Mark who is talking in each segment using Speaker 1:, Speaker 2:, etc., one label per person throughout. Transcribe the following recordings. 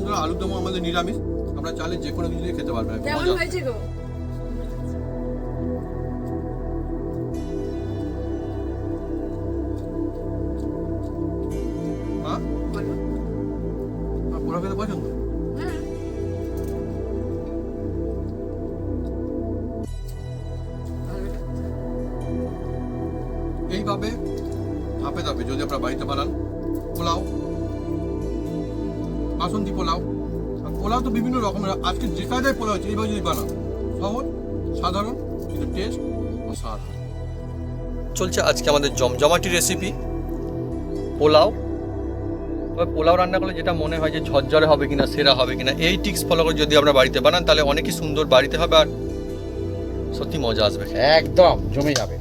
Speaker 1: বন্ধুরা আলুর দম আমাদের নিরামিষ, আমরা চাইলে যে কোনো কিছু দিয়ে খেতে পারবেন।
Speaker 2: কেমন হয়েছে গো?
Speaker 1: হ্যাঁ,
Speaker 2: বলো।
Speaker 1: আর পোলাও খেতে পছন্দ?
Speaker 2: হ্যাঁ।
Speaker 1: এইভাবে ধাপে ধাপে যদি আপনারা বাড়িতে বানান পোলাও, বাসন্তী পোলাও, আর পোলাও তো বিভিন্ন রকমের, আজকে যে কায়দায় পোলাও হচ্ছে এইভাবে যদি বানান, সহজ সাধারণ কিন্তু টেস্ট অসাধারণ। চলছে আজকে আমাদের জমজমাটি রেসিপি পোলাও। তবে পোলাও রান্না করলে যেটা মনে হয় যে ঝরঝরে হবে কিনা, সেরা হবে কিনা, এই টিক্স ফলো করে যদি আমরা বাড়িতে বানান তাহলে অনেকই সুন্দর বাড়িতে হবে আর সত্যি মজা আসবে,
Speaker 3: একদম জমে যাবে।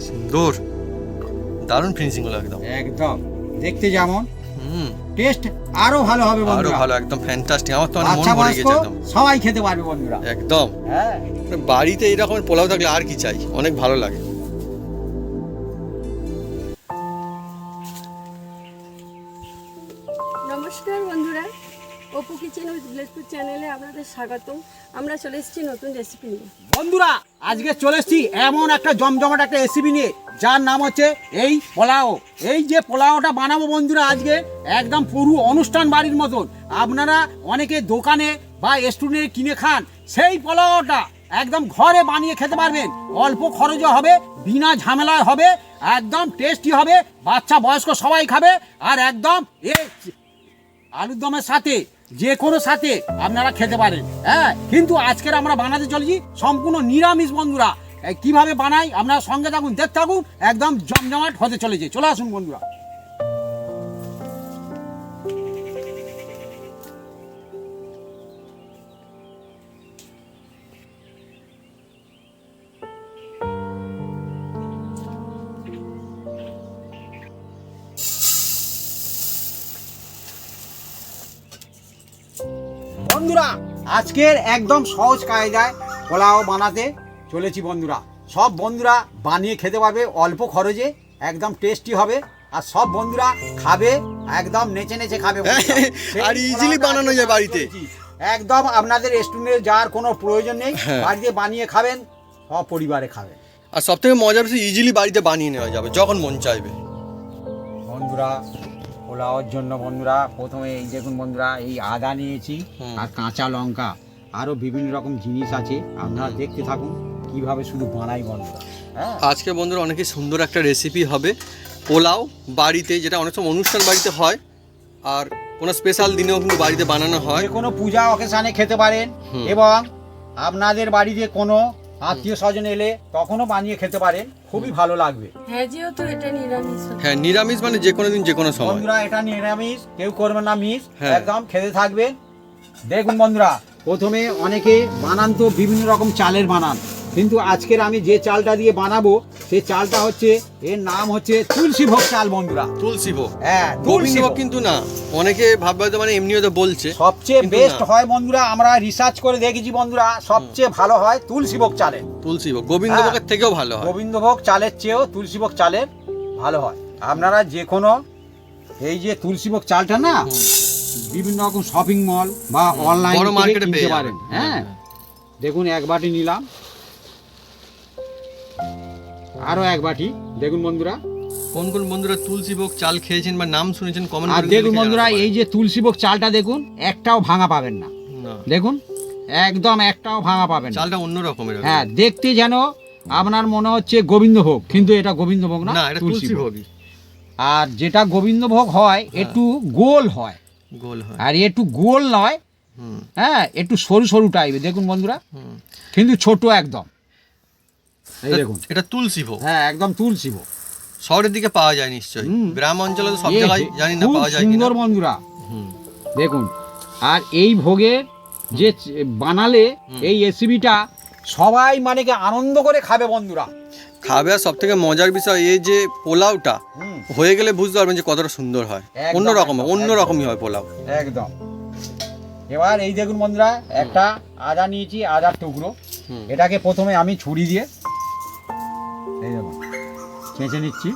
Speaker 1: সুন্দর, দারুণ ফিনিশিং হলো একদম।
Speaker 3: একদম দেখতে যেমন টেস্ট আরো ভালো হবে
Speaker 1: আরো
Speaker 3: বন্ধুরা,
Speaker 1: ভালো, একদম ফ্যান্টাস্টিক। আমার তো অনেক মন
Speaker 3: বাচ্চা
Speaker 1: ভরে
Speaker 3: বয়স্ক
Speaker 1: গেছে একদম,
Speaker 3: সবাই খেতে পারবে বন্ধুরা।
Speaker 1: একদম।
Speaker 3: হ্যাঁ,
Speaker 1: বাড়িতে এই রকমের পোলাও থাকলে আর কি চাই, অনেক ভালো লাগে।
Speaker 2: নমস্কার বন্ধুরা, অপু কিচেন উইথ ভিলেজপুর চ্যানেলে আপনাদের স্বাগতম। আমরা চলে এসেছি নতুন রেসিপি নিয়ে।
Speaker 3: বন্ধুরা আজকে চলে এসেছি এমন একটা জমজমাট একটা রেসিপি নিয়ে, যার নাম হচ্ছে এই পোলাও। এই যে পোলাওটা বানাবো বন্ধুরা আজকে একদম পুরো অনুষ্ঠান বাড়ির মতন। আপনারা অনেকে দোকানে বা রেস্টুরেন্টে কিনে খান, সেই পোলাওটা একদম ঘরে বানিয়ে খেতে পারবেন। অল্প খরচে হবে, বিনা ঝামেলায় হবে, একদম টেস্টি হবে, বাচ্চা বয়স্ক সবাই খাবে। আর একদম আলুর দমের সাথে যে কোনো সাথে আপনারা খেতে পারেন। হ্যাঁ, কিন্তু আজকের আমরা বানাতে চলেছি সম্পূর্ণ নিরামিষ বন্ধুরা। কিভাবে বানাই আপনারা সঙ্গে থাকুন, দেখতে থাকুন, একদম জমজমাট হতে চলেছে। চলে আসুন বন্ধুরা। বন্ধুরা আজকের একদম সহজ কায়দায় পোলাও বানাতে চলেছি বন্ধুরা। সব বন্ধুরা বানিয়ে খেতে পারবে অল্প খরচে, একদম টেস্টি হবে। আর সব বন্ধুরা খাবে, একদম নেচে নেচে খাবে
Speaker 1: আর ইজিলি বানানো যায় বাড়িতে।
Speaker 3: একদম আপনাদের রেস্টুরেন্টে যাওয়ার কোনো প্রয়োজন নেই,
Speaker 1: হ্যাঁ।
Speaker 3: বাড়িতে বানিয়ে খাবেন, সব পরিবারে খাবেন।
Speaker 1: আর সব থেকে মজার বিষয় ইজিলি বাড়িতে বানিয়ে নেওয়া যাবে যখন মন চাইবে।
Speaker 3: বন্ধুরা পোলাওর জন্য বন্ধুরা প্রথমে এই দেখুন বন্ধুরা, এই আদা নিয়েছি আর কাঁচা লঙ্কা, আরো বিভিন্ন রকম জিনিস আছে। আপনারা দেখতে থাকুন কিভাবে শুধু বানাই বন্ধুরা। হ্যাঁ,
Speaker 1: আজকে বন্ধুরা অনেকই সুন্দর একটা রেসিপি হবে পোলাও বাড়িতে, যেটা অনেক সময় অনুষ্ঠান বাড়িতে হয় আর কোনো স্পেশাল দিনেও কিন্তু বাড়িতে বানানো হয়।
Speaker 3: যে কোনো পূজা অকেশনে খেতে পারেন, এবং আপনাদের বাড়িতে কোনো আত্মীয় স্বজন এলে তখনও বানিয়ে খেতে পারেন, খুবই ভালো লাগবে।
Speaker 2: হ্যাঁ, যেহেতু এটা নিরামিষ।
Speaker 1: হ্যাঁ, নিরামিষ মানে যে কোনো দিন যে কোনো সময়।
Speaker 3: বন্ধুরা এটা নিরামিষ, কেউ করবেন না মিস,
Speaker 1: হ্যাঁ।
Speaker 3: একদম খেতে থাকবেন। দেখুন বন্ধুরা প্রথমে অনেকে বানান তো বিভিন্ন রকম চালের বানান, কিন্তু আজকের আমি যে চালটা দিয়ে বানাবো সেই চালটা হচ্ছে, এর নাম হচ্ছে তুলসী ভোগ চাল বন্ধুরা।
Speaker 1: তুলসী ভোগ,
Speaker 3: হ্যাঁ,
Speaker 1: গোবিন্দ ভোগ কিন্তু না। অনেকে ভাববে হয়তো মানে এমনি হয়তো বলছে,
Speaker 3: সবচেয়ে
Speaker 1: কিন্তু
Speaker 3: বেস্ট
Speaker 1: না।
Speaker 3: হয় বন্ধুরা, আমরা রিসার্চ করে দেখেছি বন্ধুরা, সবচেয়ে ভালো হয় তুলসী ভোগ চালের।
Speaker 1: তুলসী ভোগ গোবিন্দ
Speaker 3: হ্যাঁ।
Speaker 1: ভোগের থেকেও ভালো হয়।
Speaker 3: গোবিন্দভোগ চালের চেয়েও তুলসীভোগ চালের ভালো হয়। আপনারা যে কোনো এই যে তুলসীভোগ চালটা না বিভিন্ন রকম শপিং মল বা অনলাইন
Speaker 1: বড় মার্কেটে
Speaker 3: কিনতে
Speaker 1: পেয়ে
Speaker 3: পারেন।
Speaker 1: যাবেন।
Speaker 3: হ্যাঁ, দেখুন এক বাটি নিলাম, আরো এক বাটি। দেখুন বন্ধুরা,
Speaker 1: কোন কোন বন্ধুরা তুলসী ভোগ চাল খেয়েছেন বা নাম শুনেছেন কমেন্ট
Speaker 3: আর
Speaker 1: করে
Speaker 3: দেখুন বন্ধুরা এই যে তুলসীভোগ চালটা দেখুন, একটাও ভাঙা পাবেন না।
Speaker 1: না,
Speaker 3: দেখুন একদম একটাও ভাঙা পাবেন না।
Speaker 1: চালটা অন্য রকমের।
Speaker 3: হ্যাঁ, দেখতে যেন আপনার মনে হচ্ছে গোবিন্দভোগ, কিন্তু এটা গোবিন্দভোগ না,
Speaker 1: না, এটা তুলসী ভোগই।
Speaker 3: আর যেটা গোবিন্দভোগ হয় একটু গোল হয়,
Speaker 1: গোল হয়।
Speaker 3: আর একটু গোল নয়,
Speaker 1: হুম,
Speaker 3: হ্যাঁ একটু সরু সরু টাইপের। দেখুন বন্ধুরা,
Speaker 1: হুম।
Speaker 3: কিন্তু ছোট একদম। এই দেখুন,
Speaker 1: এটা তুলসী ভোগ।
Speaker 3: হ্যাঁ একদম তুলসী ভোগ।
Speaker 1: শহরের দিকে পাওয়া যায় নিশ্চয়ই,
Speaker 3: হুম।
Speaker 1: গ্রাম অঞ্চলে তো সব
Speaker 3: এ
Speaker 1: জায়গায় জানি না
Speaker 3: খুব
Speaker 1: পাওয়া যায় কিনা।
Speaker 3: সুন্দর বন্ধুরা,
Speaker 1: হুম।
Speaker 3: দেখুন। আর এই ভোগের যে বানালে এই রেসিপিটা সবাই মানে কি আনন্দ করে খাবে বন্ধুরা।
Speaker 1: খাবে। আর সব থেকে মজার বিষয় এই যে পোলাওটা হয়ে গেলে বুঝতে পারবেন যে কতটা সুন্দর হয়,
Speaker 3: একদম,
Speaker 1: অন্যরকমই হয় পোলাও
Speaker 3: একদম। এবার এই দেখুন বন্ধুরা, একটা আদা নিয়েছি, আদার টুকরো। এটাকে প্রথমে আমি ছুরি দিয়ে এই দেখুন ছেঁচে নিচ্ছি।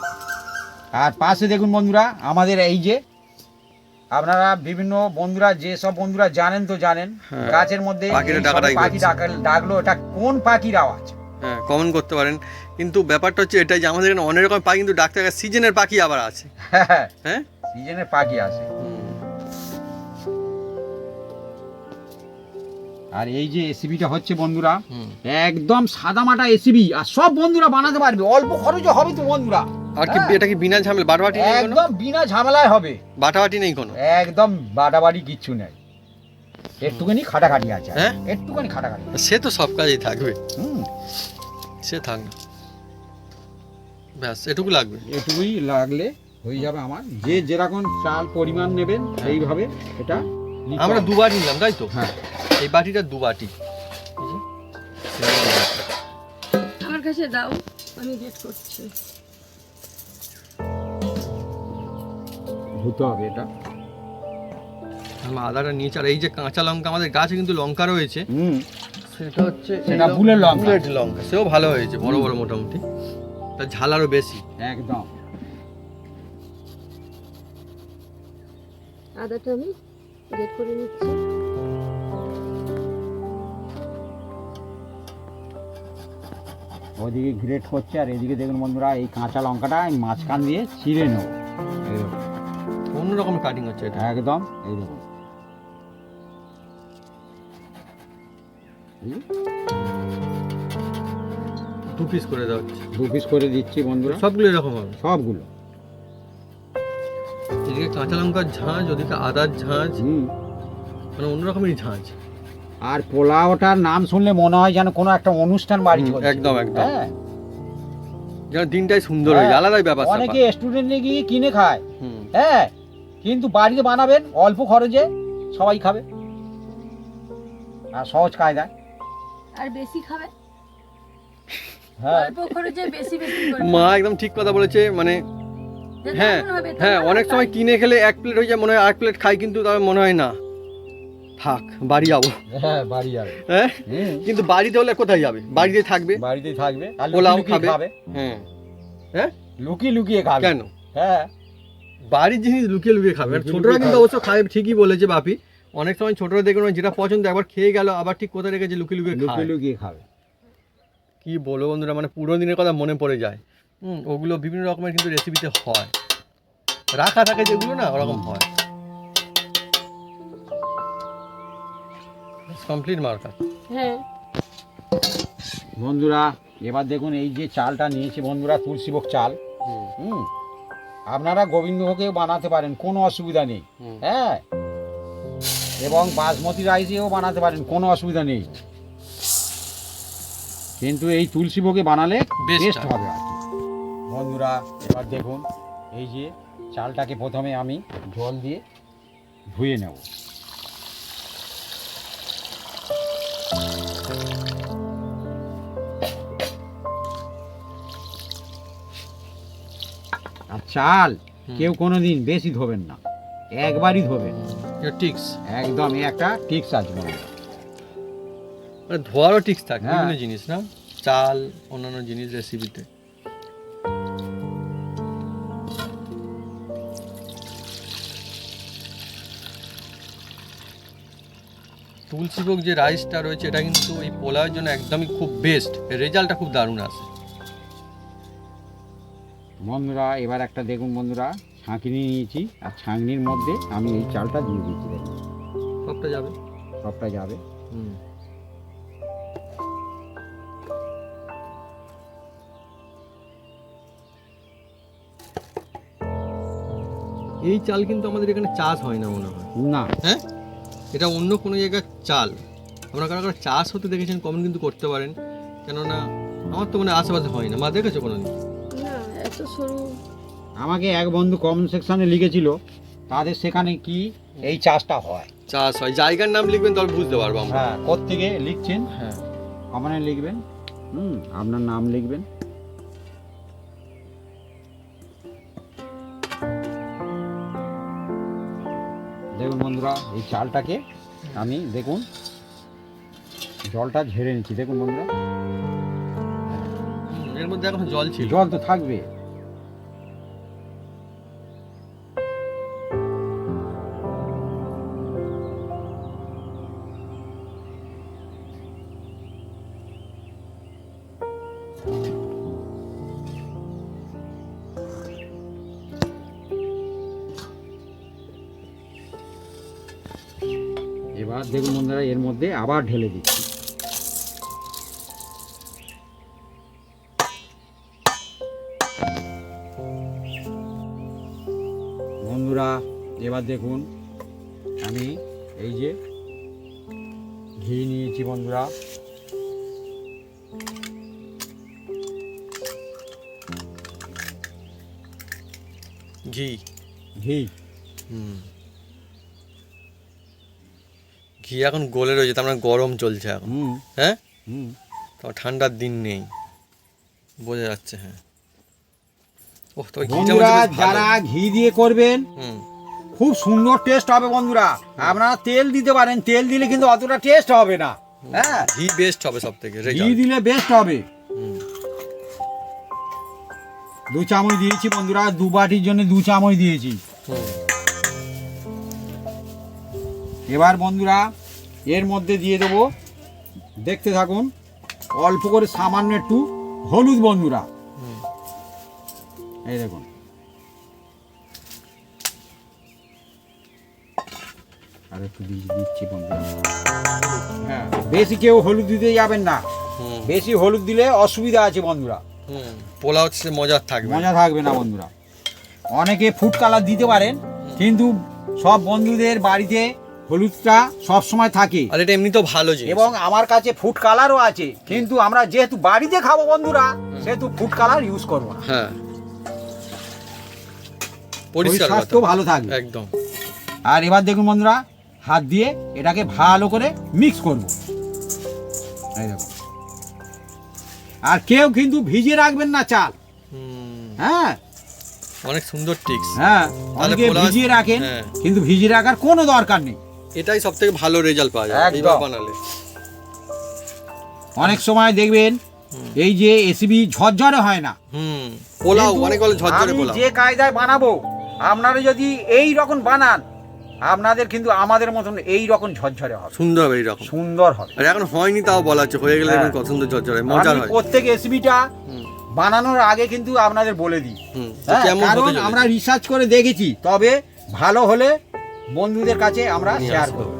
Speaker 3: আর পাশে দেখুন বন্ধুরা, আমাদের এই যে আপনারা বিভিন্ন বন্ধুরা, যেসব বন্ধুরা জানেন তো জানেন,
Speaker 1: হ্যাঁ,
Speaker 3: গাছের মধ্যে
Speaker 1: পাখিরা
Speaker 3: এই সব
Speaker 1: ডাকাডাকি
Speaker 3: পাখি ডাকলো, এটা কোন পাখির আওয়াজ?
Speaker 1: হ্যাঁ, কমেন্ট করতে পারেন। কিন্তু ব্যাপারটা হচ্ছে এটাই যে আমাদের এখানে অনেক রকম পাখি, কিন্তু ডাকতে সিজনের পাখি আবার আছে। হ্যাঁ,
Speaker 3: সিজনের পাখি আছে। আর এই যে রেসিপিটা হচ্ছে বন্ধুরা, একদম সাদামাটা রেসিপি, আর সব বন্ধুরা বানাতে পারবে, অল্প খরচে হবে তো বন্ধুরা।
Speaker 1: আর কি এটা কি বিনা ঝামেলা, বাটাবাটি নেই কোনো?
Speaker 3: একদম বিনা ঝামেলায় হবে,
Speaker 1: বাটাবাটি নেই কোনো,
Speaker 3: একদম বাটাবাড়ি কিচ্ছু নেই। একটুখানি খাটাখাটি আছে,
Speaker 1: হ্যাঁ
Speaker 3: একটুখানি খাটাখাটি।
Speaker 1: সে তো সব কাজেই থাকবে, সে থাক না, ব্যাস এটুকু লাগবে।
Speaker 3: এটুকুই লাগলে হয়ে যাবে আমার। যে যেরকম চাল পরিমাণ নেবেন সেইভাবে এটা নিতে
Speaker 1: আমরা
Speaker 3: হবে।
Speaker 1: 2 বাটি নিলাম, তাই তো?
Speaker 3: হ্যাঁ,
Speaker 1: এই বাটিটা 2 বাটি।
Speaker 2: আমার কাছে দাও, আমি গেট করছি।
Speaker 3: ধুতে হবে এটা।
Speaker 1: আমরা আদাটা নিয়েছি। আর এই যে কাঁচা লঙ্কা, আমাদের গাছে কিন্তু লঙ্কা রয়েছে, সেটা হচ্ছে
Speaker 3: সেটা বুলেট লঙ্কা।
Speaker 1: বুলেট লঙ্কা, সেও ভালো হয়েছে, বড় বড় মোটামুটি, তার ঝাল আরও বেশি।
Speaker 3: একদম।
Speaker 2: আদাটা আমি গেট করে নিচ্ছি।
Speaker 3: ওদিকে গ্রেট করছে, আর এদিকে দেখুন বন্ধুরা, এই কাঁচা লঙ্কাটা আমি মাঝখান দিয়ে ছিঁড়ে নেব। এই দেখুন,
Speaker 1: অন্যরকম কাটিং হচ্ছে এটা।
Speaker 3: একদম। এই দেখুন,
Speaker 1: 2 পিস করে দেওয়া হচ্ছে,
Speaker 3: 2 পিস করে দিচ্ছি বন্ধুরা,
Speaker 1: সবগুলো এরকম হবে।
Speaker 3: সবগুলো।
Speaker 1: এদিকে কাঁচা লঙ্কার ঝাঁঝ, ওদিকে আদার ঝাঁঝ, মানে অন্যরকমই ঝাঁঝ।
Speaker 3: আর পোলাওটার নাম শুনলে মনে হয় যেন কোনো একটা অনুষ্ঠান বাড়ি চলছে।
Speaker 1: একদম একদম,
Speaker 3: হ্যাঁ,
Speaker 1: যেন দিনটাই সুন্দর হয়ে যায়, আলাদাই ব্যাপার।
Speaker 3: অনেকে স্টুডেন্টে গিয়ে কিনে খায়, হ্যাঁ, কিন্তু বাড়িতে বানাবেন অল্প খরচে, সবাই খাবে, আর সহজ কায়দায়।
Speaker 2: আর বেশি খাবে,
Speaker 3: হ্যাঁ,
Speaker 2: অল্প খরচে বেশি বেশি করে।
Speaker 1: মা একদম ঠিক কথা বলেছে। মানে
Speaker 2: যে
Speaker 1: হ্যাঁ
Speaker 2: যেমন হবে
Speaker 1: হ্যাঁ,
Speaker 2: তেমন
Speaker 1: অনেক
Speaker 2: হবে।
Speaker 1: সময় কিনে খেলে 1 প্লেট হয়ে যায়, মনে হয় 1 প্লেট খাই, কিন্তু তবে মনে হয় না, থাক বাড়ি যাবো।
Speaker 3: হ্যাঁ, বাড়ি যাবে।
Speaker 1: হ্যাঁ, কিন্তু বাড়িতে হলে কোথায় যাবে? বাড়িতে থাকবে,
Speaker 3: বাড়িতেই থাকবে, আর
Speaker 1: পোলাও
Speaker 3: লুকিয়ে লুকিয়ে
Speaker 1: খাবে। হ্যাঁ হ্যাঁ,
Speaker 3: লুকিয়ে লুকিয়ে খাবে।
Speaker 1: কেন?
Speaker 3: হ্যাঁ,
Speaker 1: বাড়ির জিনিস লুকিয়ে লুকিয়ে খাবে। আর
Speaker 3: লুকিয়ে
Speaker 1: ছোটরা
Speaker 3: লুকিয়ে
Speaker 1: কিন্তু
Speaker 3: খাবে।
Speaker 1: অবশ্য খায়, ঠিকই বলেছে বাপি। অনেক সময় ছোটরা দেখবেন যেটা পছন্দ একবার খেয়ে গেল, আবার ঠিক কোথায় রেখেছে লুকিয়ে লুকিয়ে খায়।
Speaker 3: লুকিয়ে লুকিয়ে খাবে।
Speaker 1: কি বলবো বন্ধুরা, মানে পুরোনো দিনের কথা মনে পড়ে যায়। ওগুলো বিভিন্ন রকমের কিন্তু রেসিপিতে হয়, রাখা থাকে যেগুলো না, ওরকম হয়। Complete marker.
Speaker 2: হ্যাঁ,
Speaker 3: বন্ধুরা এবার দেখুন, এই যে চালটা নিয়েছি বন্ধুরা, তুলসীভোগ চাল। আপনারা গোবিন্দভোগেও বানাতে পারেন, কোনো অসুবিধা নেই। হ্যাঁ, এবং বাসমতি রাইসেও বানাতে পারেন, কোনো অসুবিধা নেই, কিন্তু এই তুলসীভোগে বানালে
Speaker 1: Best
Speaker 3: বেস্ট
Speaker 1: হয়।
Speaker 3: হবে আর কি। বন্ধুরা এবার দেখুন, এই যে চালটাকে প্রথমে আমি জল দিয়ে ধুয়ে নেব। আর চাল কেউ কোনোদিন বেশি ধোবেন না, একবারই ধোবেন।
Speaker 1: টিক্স,
Speaker 3: একদম, একটা টিক্স আছে বন্ধুরা।
Speaker 1: মানে ধোয়ারও টিক্স থাকে
Speaker 3: হ্যাঁ।
Speaker 1: বিভিন্ন জিনিস না, চাল অন্যান্য জিনিস রেসিপিতে। তুলসীভোগ যে রাইসটা রয়েছে, এটা কিন্তু এই পোলাওয়ের জন্য একদমই খুব বেস্ট, রেজাল্টটা খুব দারুণ আসে।
Speaker 3: বন্ধুরা এবার একটা দেখুন বন্ধুরা, ছাঁকনি নিয়েছি, আর ছাঁকনির মধ্যে আমি এই চালটা দিয়ে দিচ্ছি। দেখুন,
Speaker 1: সবটা যাবে।
Speaker 3: সবটা যাবে।
Speaker 1: এই চাল কিন্তু আমাদের এখানে চাষ হয় না মনে হয়,
Speaker 3: না,
Speaker 1: হ্যাঁ, এটা অন্য কোনো জায়গার চাল। আপনারা কারো কারো চাষ হতে দেখেছেন, কমেন্ট কিন্তু করতে পারেন, কেননা আমার তো মানে আশেপাশে হয় না। মা দেখেছো কোনোদিন?
Speaker 2: না, এত সরু।
Speaker 3: আমাকে এক বন্ধু কমেন্ট সেকশনে লিখেছিল, তাদের সেখানে কি এই চাষটা হয়।
Speaker 1: চাষ হয়, জায়গার নাম লিখবেন তাহলে বুঝতে পারবো আমরা।
Speaker 3: হ্যাঁ, কোত্থেকে লিখছেন
Speaker 1: হ্যাঁ,
Speaker 3: কমেন্টে লিখবেন, আপনার নাম লিখবেন। দেখুন বন্ধুরা, এই চালটাকে আমি দেখুন জলটা ঝেড়ে নিচ্ছি। দেখুন বন্ধুরা,
Speaker 1: এর মধ্যে এখন জল ছিল।
Speaker 3: জল তো থাকবে। এবার দেখুন বন্ধুরা, এর মধ্যে আবার ঢেলে দিচ্ছি। বন্ধুরা এবার দেখুন, আমি এই যে ঘি নিয়েছি বন্ধুরা,
Speaker 1: ঘি।
Speaker 3: ঘি
Speaker 1: ঘি এখন গলে রয়েছে, তার মানে গরম চলছে এখন।
Speaker 3: হুম
Speaker 1: হ্যাঁ,
Speaker 3: হুম
Speaker 1: তাও ঠান্ডার দিন নেই, বোঝা যাচ্ছে। হ্যাঁ, ওহ, তবে ঘিটা
Speaker 3: বন্ধুরা
Speaker 1: মধ্যে বেশ ভালো।
Speaker 3: যারা ঘি দিয়ে করবেন
Speaker 1: হুম,
Speaker 3: খুব সুন্দর টেস্ট হবে বন্ধুরা। আপনারা তেল দিতে পারেন, তেল দিলে কিন্তু অতটা টেস্ট হবে না। হ্যাঁ,
Speaker 1: ঘি বেস্ট হবে সব থেকে।
Speaker 3: ঘি দিলে বেস্ট হবে। 2 চামচ দিয়েছি বন্ধুরা, 2 বাটির জন্য 2 চামচ দিয়েছি। এবার বন্ধুরা এর মধ্যে দিয়ে দেবো, দেখতে থাকুন, অল্প করে সামান্য একটু হলুদ বন্ধুরা। এই দেখুন, আর একটু দিচ্ছি বন্ধুরা। হ্যাঁ, বেশি কেউ হলুদ দিতে যাবেন না, বেশি হলুদ দিলে অসুবিধা আছে বন্ধুরা।
Speaker 1: পোলাও হচ্ছে মজার থাকবে,
Speaker 3: মজা থাকবে না বন্ধুরা। অনেকে ফুড কালার দিতে পারেন, কিন্তু সব বন্ধুদের বাড়িতে হলুদটা সব সময় থাকে,
Speaker 1: আর এটা এমনি তো ভালো জিনিস।
Speaker 3: এবং আমার কাছে ফুড কালারও আছে, কিন্তু আমরা যেহেতু বাড়িতে খাবো বন্ধুরা, সেহেতু ফুড কালার ইউজ করবো না।
Speaker 1: হ্যাঁ,
Speaker 3: ওই
Speaker 1: পরিষ্কার
Speaker 3: স্বাস্থ্য ভালো থাকবে।
Speaker 1: একদম।
Speaker 3: আর এবার দেখুন বন্ধুরা, হাত দিয়ে এটাকে ভালো করে মিক্স করব। এই দেখুন, আর কেউ কিন্তু ভিজিয়ে রাখবেন না চাল। হ্যাঁ,
Speaker 1: অনেক সুন্দর টিপস।
Speaker 3: হ্যাঁ,
Speaker 1: তাহলে
Speaker 3: অনেকে
Speaker 1: পোলাও-
Speaker 3: ভিজিয়ে রাখেন,
Speaker 1: হ্যাঁ।
Speaker 3: কিন্তু ভিজিয়ে রাখার কোনো দরকার নেই।
Speaker 1: এটাই সব থেকে ভালো রেজাল্ট পাওয়া যায়
Speaker 3: একদম।
Speaker 1: এইভাবে বানালে।
Speaker 3: অনেক সময় দেখবেন এই যে এসিবি ঝরঝরে হয় না।
Speaker 1: পোলাও
Speaker 3: কিন্তু
Speaker 1: অনেক বলে ঝরঝরে
Speaker 3: আমি
Speaker 1: পোলাও।
Speaker 3: যে কায়দায় বানাবো, আপনারা যদি এই রকম বানান, আপনাদের কিন্তু আমাদের মতন এই রকম ঝরঝরে হবে,
Speaker 1: সুন্দর হবে এইরকম।
Speaker 3: সুন্দর হবে।
Speaker 1: আর এখন হয়নি তাও বলা হচ্ছে, হয়ে গেলে
Speaker 3: হ্যাঁ।
Speaker 1: দেখুন কত সুন্দর ঝরঝরে মজার
Speaker 3: আমি
Speaker 1: হয়।
Speaker 3: প্রত্যেক এসিবিটা
Speaker 1: হুম,
Speaker 3: বানানোর আগে কিন্তু আপনাদের বলে দিই।
Speaker 1: হুম, তো
Speaker 3: হ্যাঁ,
Speaker 1: কেমন
Speaker 3: কারণ
Speaker 1: হতে চলেছে?
Speaker 3: আমরা রিসার্চ করে দেখেছি, তবে ভালো হলে বন্ধুদের কাছে আমরা
Speaker 1: নিয়ে
Speaker 3: শেয়ার
Speaker 1: আসবো।
Speaker 3: করব।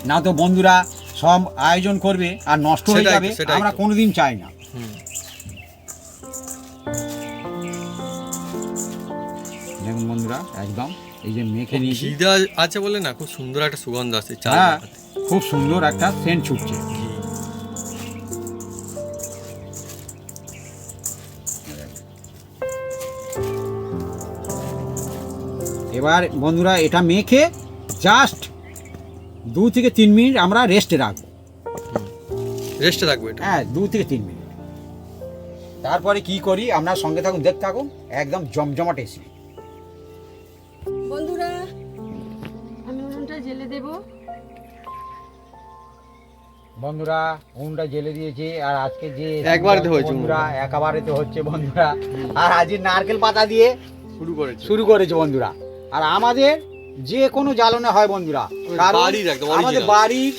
Speaker 3: না তো বন্ধুরা সব আয়োজন করবে আর নষ্ট হয়ে
Speaker 1: সেটাই তো,
Speaker 3: যাবে,
Speaker 1: সেটাই
Speaker 3: আমরা
Speaker 1: তো।
Speaker 3: কোনোদিন চাই না।
Speaker 1: হুম,
Speaker 3: দেখুন বন্ধুরা, একদম এই যে মেখে নিয়েছি।
Speaker 1: ঘি দেওয়া আছে বলে না, খুব সুন্দর একটা সুগন্ধ আসছে চাল
Speaker 3: হ্যাঁ,
Speaker 1: মাখাতে।
Speaker 3: খুব সুন্দর একটা সেন্ট ছুটছে।
Speaker 1: ঘি।
Speaker 3: এবার বন্ধুরা এটা মেখে জাস্ট 2 থেকে 3 মিনিট আমরা রেস্টে রাখবো।
Speaker 1: রেস্টে রাখবো এটা।
Speaker 3: হ্যাঁ, 2 থেকে 3 মিনিট। তারপরে কি করি, আপনার সঙ্গে থাকুন, দেখতে থাকুন, একদম জমজমাট এসি।
Speaker 2: বন্ধুরা আমি উনুনটা জেলে দেব।
Speaker 3: বন্ধুরা উনুনটা জেলে দিয়েছি, আর আজকে যে
Speaker 1: একবারেতে হয়েছে
Speaker 3: বন্ধুরা,
Speaker 1: উনুনটা।
Speaker 3: একেবারেতে হচ্ছে বন্ধুরা। আর আজকে নারকেল পাতা দিয়ে শুরু করেছে বন্ধুরা। আর আমাদের যে কোনো জ্বালনে হয় বন্ধুরা, কারণ
Speaker 1: বাড়ির একদম
Speaker 3: আমাদের
Speaker 1: original।
Speaker 3: বাড়ির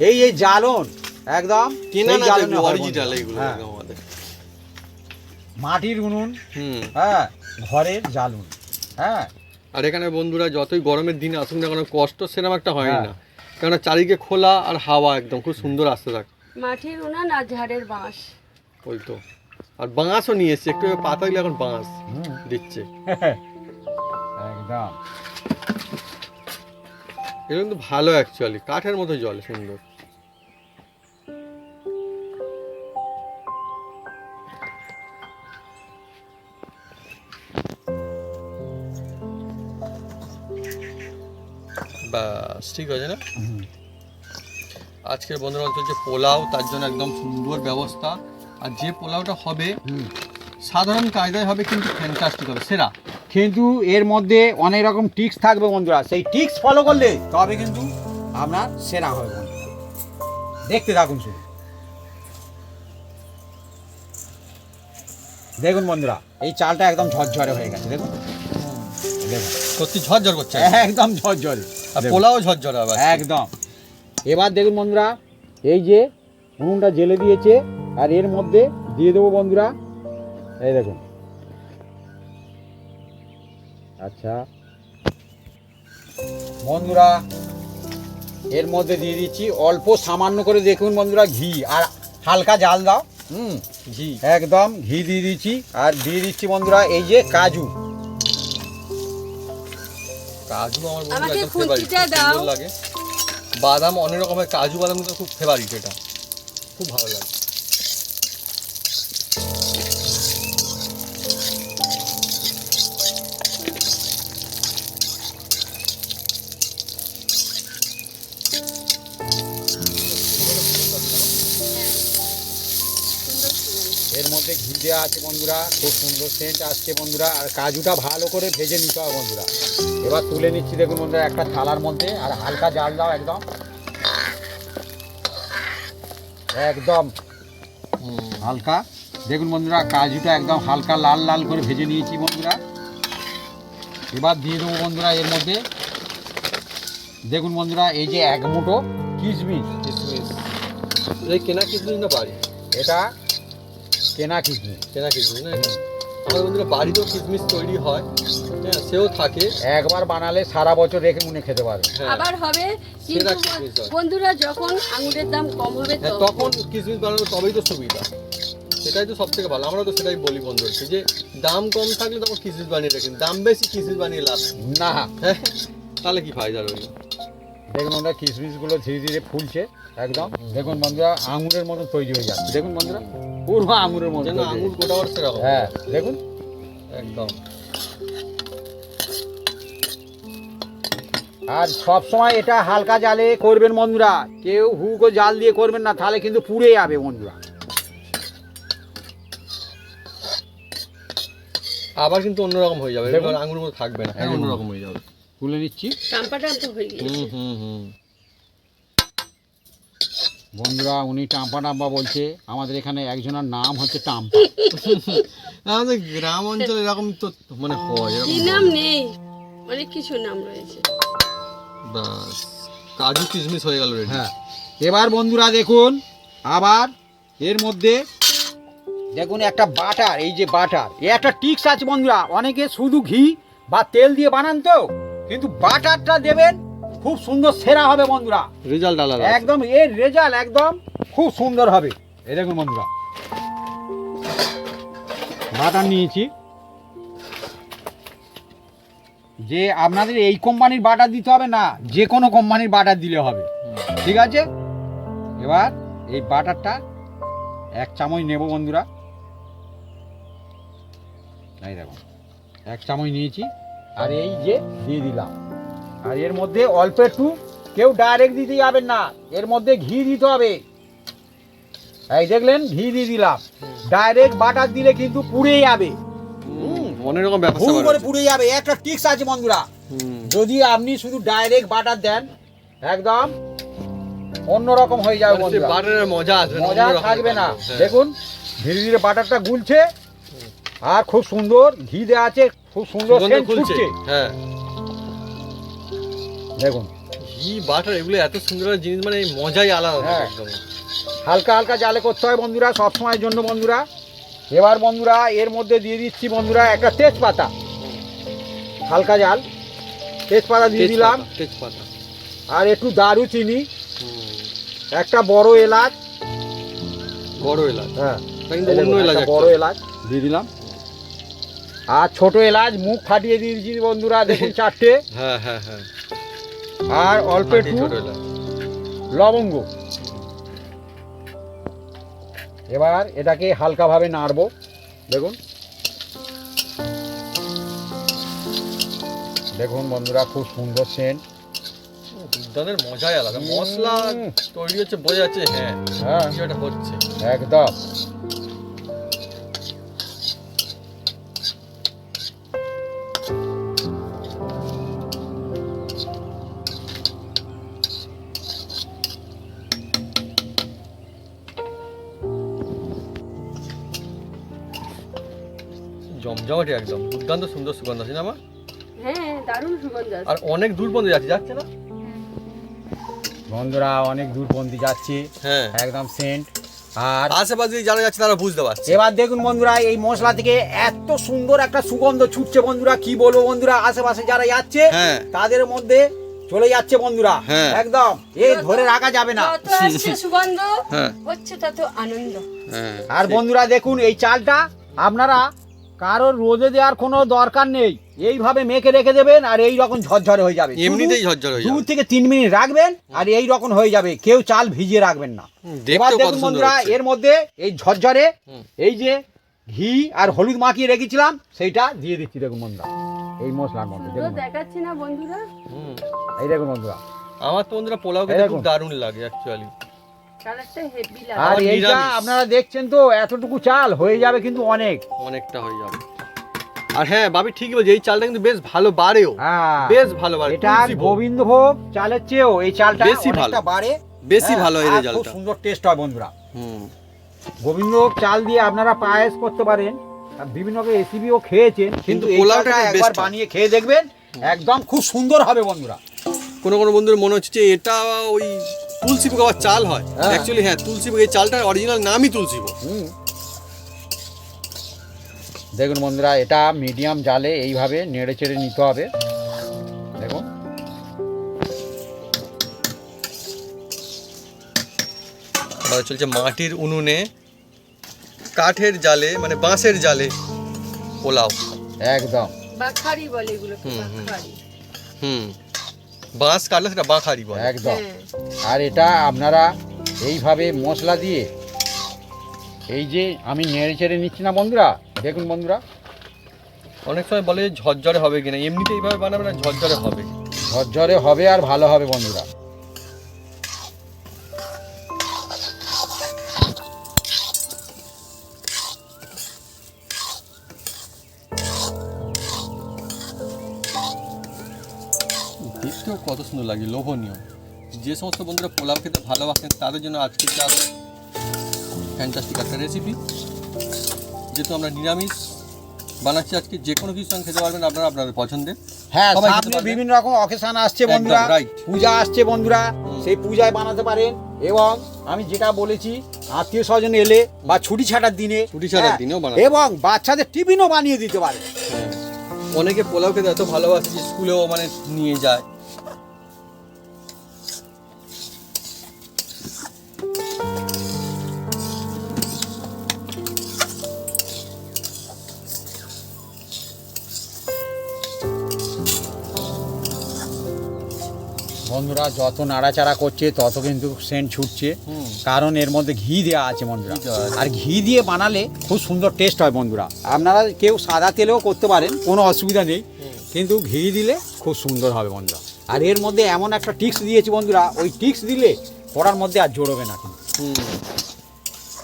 Speaker 3: এই জ্বালন একদম
Speaker 1: কেনা
Speaker 3: সেই
Speaker 1: না
Speaker 3: জ্বালনে হয়
Speaker 1: অরিজিনাল
Speaker 3: বন্ধুরা।
Speaker 1: এইগুলো
Speaker 3: হ্যাঁ,
Speaker 1: একদম আমাদের।
Speaker 3: মাটির উনুন,
Speaker 1: হুম।
Speaker 3: হ্যাঁ, ঘরের জ্বালন। হ্যাঁ,
Speaker 1: আর এখানে বন্ধুরা যতই গরমের দিনে আসুক না, কোনো কষ্ট সেরকম একটা হয়নি
Speaker 3: হ্যাঁ।
Speaker 1: না, কেননা চারিদিকে খোলা আর হাওয়া একদম খুব সুন্দর আসতে থাকে।
Speaker 2: মাটির উনান আর ঝাড়ের বাঁশ।
Speaker 1: ওই তো, আর বাঁশও নিয়ে এসছে, একটু পাতা গেলে এখন বাঁশ
Speaker 3: হুম,
Speaker 1: দিচ্ছে।
Speaker 3: একদম।
Speaker 1: এটা কিন্তু ভালো অ্যাকচুয়ালি, কাঠের মতো জলে সুন্দর। ব্যাস ঠিক আছে না? আজকের বন্ধুরা চলছে পোলাও, তার জন্য একদম সুন্দর ব্যবস্থা। আর যে পোলাওটা হবে সাধারণ কায়দায় হবে, কিন্তু ফ্যান্টাস্টিক হবে, সেরা।
Speaker 3: কিন্তু এর মধ্যে অনেক রকম টিক্স থাকবে বন্ধুরা, সেই টিক্স ফলো করলে তবে কিন্তু আপনার সেরা হবে বন্ধুরা। দেখতে থাকুন শুধু। দেখুন বন্ধুরা, এই চালটা একদম ঝরঝরে হয়ে গেছে। দেখুন দেখুন,
Speaker 1: সত্যি ঝরঝর করছে,
Speaker 3: একদম ঝরঝরে।
Speaker 1: আর পোলাও ঝরঝর হবে
Speaker 3: একদম। এবার দেখুন বন্ধুরা, এই যে উনুনটা জেলে দিয়েছে, আর এর মধ্যে দিয়ে দেবো বন্ধুরা, এই দেখুন। আচ্ছা বন্ধুরা, এর মধ্যে দিয়ে দিচ্ছি অল্প সামান্য করে, দেখুন বন্ধুরা, ঘি, আর হালকা জাল দাও।
Speaker 1: ঘি,
Speaker 3: একদম ঘি দিয়ে দিচ্ছি। আর দিয়ে দিচ্ছি বন্ধুরা এই যে কাজু।
Speaker 1: কাজু আমার বন্ধুরা
Speaker 2: আমাকে
Speaker 1: একদম ফেভারিট,
Speaker 2: খুন্তিটা দাও।
Speaker 1: সুন্দর লাগে। বাদাম, অনেক রকমের কাজু বাদাম কিন্তু খুব ফেভারিট, এটা খুব ভালো লাগে।
Speaker 3: এর মধ্যে ঘি দেওয়া আছে বন্ধুরা, খুব সুন্দর সেন্ট আসছে বন্ধুরা। আর কাজুটা ভালো করে ভেজে নিতে হবে বন্ধুরা। এবার তুলে নিচ্ছি দেখুন বন্ধুরা একটা থালার মধ্যে, আর হালকা জাল দাও একদম, একদম হালকা। দেখুন বন্ধুরা, কাজুটা একদম হালকা লাল লাল করে ভেজে নিয়েছি বন্ধুরা। এবার দিয়ে দেবো বন্ধুরা এর মধ্যে, দেখুন বন্ধুরা, এই যে এক মুঠো কিশমিশ।
Speaker 1: কিশমিশ, এই কেনা কিশমিশ না বাড়ি?
Speaker 3: এটা কেনা কিশমিশ।
Speaker 1: কেনা কিশমিশ না? আমাদের বন্ধুরা বাড়িতেও কিশমিশ তৈরি হয়, হ্যাঁ, সেও থাকে।
Speaker 3: একবার বানালে সারা বছর রেখে মুনে খেতে পারবে।
Speaker 1: হ্যাঁ,
Speaker 2: আবার হবে, কিন্তু
Speaker 1: সেরা কিশমিশ হয়।
Speaker 2: বন্ধুরা যখন আঙুরের দাম কম হবে
Speaker 1: হ্যাঁ, তখন কিশমিশ বানানো তবেই তো সুবিধা, সেটাই তো সব থেকে ভালো। আমরা তো সেটাই বলি বন্ধুদেরকে, যে দাম কম থাকলে তখন কিশমিশ বানিয়ে রাখেন, দাম বেশি কিশমিশ বানিয়ে লাভ
Speaker 3: না,
Speaker 1: হ্যাঁ, তাহলে কি ফায়দা রইল?
Speaker 3: দেখুন বন্ধুরা, কিশমিশগুলো ধীরে ধীরে ফুলছে একদম। দেখুন বন্ধুরা, আঙুরের মতো তৈরি হয়ে যাচ্ছে। দেখুন বন্ধুরা, পুরো আঙুরের মতো
Speaker 1: যেন
Speaker 3: তৈরি হয়ে
Speaker 1: আঙুর গোটা বর্ষে রাখো।
Speaker 3: যাচ্ছে। হ্যাঁ দেখুন
Speaker 1: একদম।
Speaker 3: আর সব সময় এটা হালকা জালে করবেন বন্ধুরা, কেউ হুকো জাল দিয়ে করবেন না, তাহলে কিন্তু পুড়ে যাবে বন্ধুরা।
Speaker 1: আবার কিন্তু অন্যরকম হয়ে যাবে,
Speaker 3: দেখুন।
Speaker 1: এবার আঙুর মতো থাকবে না,
Speaker 3: একদম।
Speaker 1: অন্যরকম হয়ে যাবে।
Speaker 3: তুলে নিচ্ছি
Speaker 2: টাম্পা হয়ে গিয়েছে।
Speaker 3: বন্ধুরা। উনি টাম্পা টাম্পা বলছে, আমাদের এখানে একজনের নাম হচ্ছে টাম্পা।
Speaker 1: আমাদের গ্রাম অঞ্চলে এরকম তো মানে হয়,
Speaker 2: কি নাম নেই, অনেক কিছু নাম রয়েছে।
Speaker 1: বাস কাজু কিশমিশ হয়ে গেল রেডি।
Speaker 3: হ্যাঁ, এবার বন্ধুরা দেখুন, আবার এর মধ্যে দেখুন একটা বাটার, এই যে বাটার, এ একটা টিক্স আছে বন্ধুরা। অনেকে শুধু ঘি বা তেল দিয়ে বানান, তো কিন্তু বাটারটা দেবেন, খুব সুন্দর সেরা হবে বন্ধুরা।
Speaker 1: রেজাল্ট আলাদা
Speaker 3: একদম এর রেজাল্ট একদম খুব সুন্দর হবে। এই দেখুন বন্ধুরা, বাটার নিয়েছি, যে আপনাদের এই কোম্পানির বাটার দিতে হবে না, যে কোনো কোম্পানির বাটার দিলে হবে, ঠিক আছে। এবার এই বাটারটা এক চামচ নেব বন্ধুরা। এই দেখুন, এক চামচ নিয়েছি, আর এই যে দিয়ে দিলাম। আর এর মধ্যে অল্প একটু, কেউ ডাইরেক্ট দিতে যাবেন না, এর মধ্যে ঘি দিতে হবে। এই দেখলেন, ঘি দিয়ে দিলাম। ডাইরেক্ট বাটার দিলে কিন্তু পুড়ে যাবে,
Speaker 1: অনেক রকম ব্যাপার
Speaker 3: ভুল করে পুড়ে যাবে। একটা টিক্স আছে বন্ধুরা, যদি আপনি শুধু ডাইরেক্ট বাটার দেন, একদম অন্যরকম হয়ে যাবে বন্ধুরা,
Speaker 1: বাটারের মজা আসবে না,
Speaker 3: মজা
Speaker 1: অন্যরকম
Speaker 3: থাকবে না।
Speaker 1: হ্যাঁ।
Speaker 3: দেখুন ধীরে ধীরে বাটারটা গুলছে, আর খুব সুন্দর ঘি দেওয়া আছে, খুব সুন্দর
Speaker 1: সুগন্ধ
Speaker 3: সেন্ট
Speaker 1: খুলছে।
Speaker 3: ছুটছে।
Speaker 1: হ্যাঁ,
Speaker 3: দেখুন
Speaker 1: ঘি বাটার এগুলো এত সুন্দর জিনিস, মানে এই মজাই আলাদা
Speaker 3: হ্যাঁ।
Speaker 1: একদম।
Speaker 3: হালকা হালকা জালে করতে হয় বন্ধুরা, সব সময়ের জন্য বন্ধুরা। এবার বন্ধুরা এর মধ্যে দিয়ে দিচ্ছি বন্ধুরা একটা তেজপাতা, হালকা জাল, তেজপাতা দিয়ে দিলাম।
Speaker 1: তেজপাতা,
Speaker 3: আর একটু দারুচিনি, একটা বড় এলাচ,
Speaker 1: বড় এলাচ,
Speaker 3: হ্যাঁ
Speaker 1: তা কিন্তু অন্য এলাচ
Speaker 3: একটা বড় এলাচ দিয়ে দিলাম। আর ছোট এলাচ মুখ ফাটিয়ে দিয়ে দিচ্ছি বন্ধুরা, দেখুন 4টে।
Speaker 1: হ্যাঁ হ্যাঁ হ্যাঁ,
Speaker 3: আর অল্প একটু
Speaker 1: ছোট এলাচ।
Speaker 3: লবঙ্গ। এবার এটাকে হালকাভাবে নাড়বো, দেখুন দেখুন বন্ধুরা, খুব সুন্দর সেন্ট।
Speaker 1: দুধের মজাই আলাদা, মশলা তৈরি হচ্ছে বোঝা যাচ্ছে, হ্যাঁ
Speaker 3: হ্যাঁ
Speaker 1: কিছু একটা হচ্ছে।
Speaker 3: একদম।
Speaker 1: জমজমাটি একদম, দুর্দান্ত সুন্দর সুগন্ধ আছে না মা?
Speaker 2: হ্যাঁ, দারুণ সুগন্ধ আছে।
Speaker 1: আর অনেক দূর পর্যন্ত যাচ্ছে না?
Speaker 3: বন্ধুরা অনেক দূরপন্থী যাচ্ছে,
Speaker 1: হ্যাঁ
Speaker 3: একদম সেন্ট। আর
Speaker 1: আশেপাশে যারা যাচ্ছে তারা বুঝতে পারছে।
Speaker 3: এবার দেখুন বন্ধুরা, এই মশলা থেকে এত সুন্দর একটা সুগন্ধ ছুটছে বন্ধুরা, কি বলবো বন্ধুরা, আশেপাশে যারা যাচ্ছে
Speaker 1: হ্যাঁ
Speaker 3: তাদের মধ্যে চলে যাচ্ছে বন্ধুরা,
Speaker 1: হ্যাঁ।
Speaker 3: একদম এই ধরে রাখা যাবে না।
Speaker 2: যত আসছে সুগন্ধ
Speaker 1: হ্যাঁ
Speaker 2: হচ্ছে তত আনন্দ।
Speaker 1: হ্যাঁ
Speaker 3: আর বন্ধুরা দেখুন, এই চালটা আপনারা কারোর রোদে দেওয়ার কোনো দরকার নেই, এইভাবে মেখে রেখে দেবেন আর এই রকম ঝরঝরে হয়ে যাবে।
Speaker 1: এমনিতেই ঝরঝর হয়ে
Speaker 3: 2
Speaker 1: যাবে।
Speaker 3: থেকে 3 মিনিট রাখবেন আর এই রকম হয়ে যাবে, কেউ চাল ভিজিয়ে রাখবেন না। এবার
Speaker 1: দেখতেও কত
Speaker 3: দেখুন
Speaker 1: সুন্দর
Speaker 3: বন্ধুরা,
Speaker 1: হচ্ছে।
Speaker 3: এর মধ্যে এই ঝরঝরে
Speaker 1: হুম।
Speaker 3: এই যে ঘি আর হলুদ মাখিয়ে রেখেছিলাম সেইটা দিয়ে দিচ্ছি। দেখুন বন্ধুরা, এই মশলার মধ্যে
Speaker 2: তো
Speaker 3: দেখুন,
Speaker 2: দেখাচ্ছি না বন্ধুরা,
Speaker 1: হুম।
Speaker 3: এই দেখুন বন্ধুরা।
Speaker 1: আমার তো বন্ধুরা পোলাও
Speaker 3: এই
Speaker 1: খেতে
Speaker 3: দেখুন।
Speaker 1: খুব দারুণ লাগে অ্যাকচুয়ালি।
Speaker 2: কালারটা হেভি
Speaker 3: আর
Speaker 2: লাগে।
Speaker 1: আবার
Speaker 3: এইটা
Speaker 1: নিরামিষ।
Speaker 3: আপনারা দেখছেন তো, এতটুকু চাল হয়ে যাবে কিন্তু অনেক।
Speaker 1: অনেকটা হয়ে যাবে। আর হ্যাঁ বাবি ঠিকই বলছে, এই চালটা কিন্তু বেশ ভালো বাড়েও,
Speaker 3: হ্যাঁ,
Speaker 1: বেশ ভালো বাড়ে।
Speaker 3: এটা
Speaker 1: তুলসী ভোগ।
Speaker 3: গোবিন্দভোগ চালের চেয়েও এই চালটা
Speaker 1: বেশি ভালো।
Speaker 3: অনেকটা বাড়ে,
Speaker 1: বেশি
Speaker 3: হ্যাঁ,
Speaker 1: ভালো এই
Speaker 3: আর খুব
Speaker 1: রেজাল্টটা।
Speaker 3: সুন্দর টেস্ট হয় বন্ধুরা।
Speaker 1: হুম।
Speaker 3: গোবিন্দভোগ চাল দিয়ে আপনারা পায়েস করতে পারেন, আর বিভিন্ন রেসিপিও খেয়েছেন, কিন্তু এই
Speaker 1: পোলাওটা
Speaker 3: চালটা
Speaker 1: একটু
Speaker 3: একবার
Speaker 1: best হয়।
Speaker 3: বানিয়ে খেয়ে দেখবেন, একদম খুব সুন্দর হবে বন্ধুরা।
Speaker 1: কোনো কোনো বন্ধুর মনে হচ্ছে যে এটা ওই তুলসী ভোগ আবার চাল হয়।
Speaker 3: হ্যাঁ।
Speaker 1: অ্যাকচুয়ালি হ্যাঁ তুলসী ভোগ, এই চালটার অরিজিনাল নামই তুলসী ভোগ।
Speaker 3: দেখুন বন্ধুরা, এটা মিডিয়াম জালে এইভাবে নেড়ে চেড়ে নিতে হবে। দেখুন
Speaker 1: আবার চলছে মাটির উনুনে কাঠের জালে, মানে বাঁশের জালে পোলাও।
Speaker 3: একদম
Speaker 2: বাখারি বলে এগুলোকে,
Speaker 1: হুম, হুম।
Speaker 2: বাখারি।
Speaker 1: হুম, বাঁশ কাটলে সেটা বাঁখারি বলে।
Speaker 3: একদম।
Speaker 2: হ্যাঁ।
Speaker 3: আর এটা আপনারা এইভাবে মশলা দিয়ে এই যে আমি নেড়ে চেড়ে নিচ্ছি না বন্ধুরা, দেখুন বন্ধুরা,
Speaker 1: অনেক সময় বলে যে ঝরঝরে হবে কিনা, এমনিতে এইভাবে বানাবে না, ঝরঝরে হবে।
Speaker 3: ঝরঝরে হবে আর ভালো হবে বন্ধুরা।
Speaker 1: দেখতেও কত সুন্দর লাগে, লোভনীয়। যে সমস্ত বন্ধুরা পোলাও খেতে ভালোবাসেন তাদের জন্য আজকে চাল ফ্যান্টাস্টিক একটা রেসিপি। যেহেতু আমরা নিরামিষ বানাচ্ছি আজকে, যে কোনো কিছু সঙ্গে খেতে পারবেন আপনারা আপনাদের পছন্দের।
Speaker 3: হ্যাঁ,
Speaker 1: সবাই খেতে
Speaker 3: সামনে
Speaker 1: পারবে।
Speaker 3: বিভিন্ন রকম অকেশন আসছে
Speaker 1: একদম,
Speaker 3: বন্ধুরা,
Speaker 1: right.
Speaker 3: পূজা আসছে বন্ধুরা,
Speaker 1: হুম।
Speaker 3: সেই পূজায় বানাতে পারেন। এবং আমি যেটা বলেছি, আত্মীয় স্বজন এলে বা ছুটি ছাটার দিনে,
Speaker 1: ছুটি ছাটার
Speaker 3: হ্যাঁ,
Speaker 1: দিনেও বানাতে
Speaker 3: এবং বাচ্চাদের টিফিনও বানিয়ে দিতে পারে।
Speaker 1: হ্যাঁ। অনেকে পোলাও খেতে এত ভালোবাসে যে স্কুলেও মানে নিয়ে যায়।
Speaker 3: বন্ধুরা যত নাড়াচাড়া করছে তত কিন্তু সেন্ট ছুটছে,
Speaker 1: হুম।
Speaker 3: কারণ এর মধ্যে ঘি দেওয়া আছে বন্ধুরা।
Speaker 1: ঘি দেওয়া আছে।
Speaker 3: আর ঘি দিয়ে বানালে খুব সুন্দর টেস্ট হয় বন্ধুরা। আপনারা কেউ সাদা তেলেও করতে পারেন, কোনো অসুবিধা নেই, কিন্তু ঘি দিলে খুব সুন্দর হবে বন্ধুরা। আর এর মধ্যে এমন একটা টিক্স দিয়েছি বন্ধুরা, ওই টিক্স দিলে কড়ার মধ্যে আর জড়বে না কিন্তু,
Speaker 1: হুম।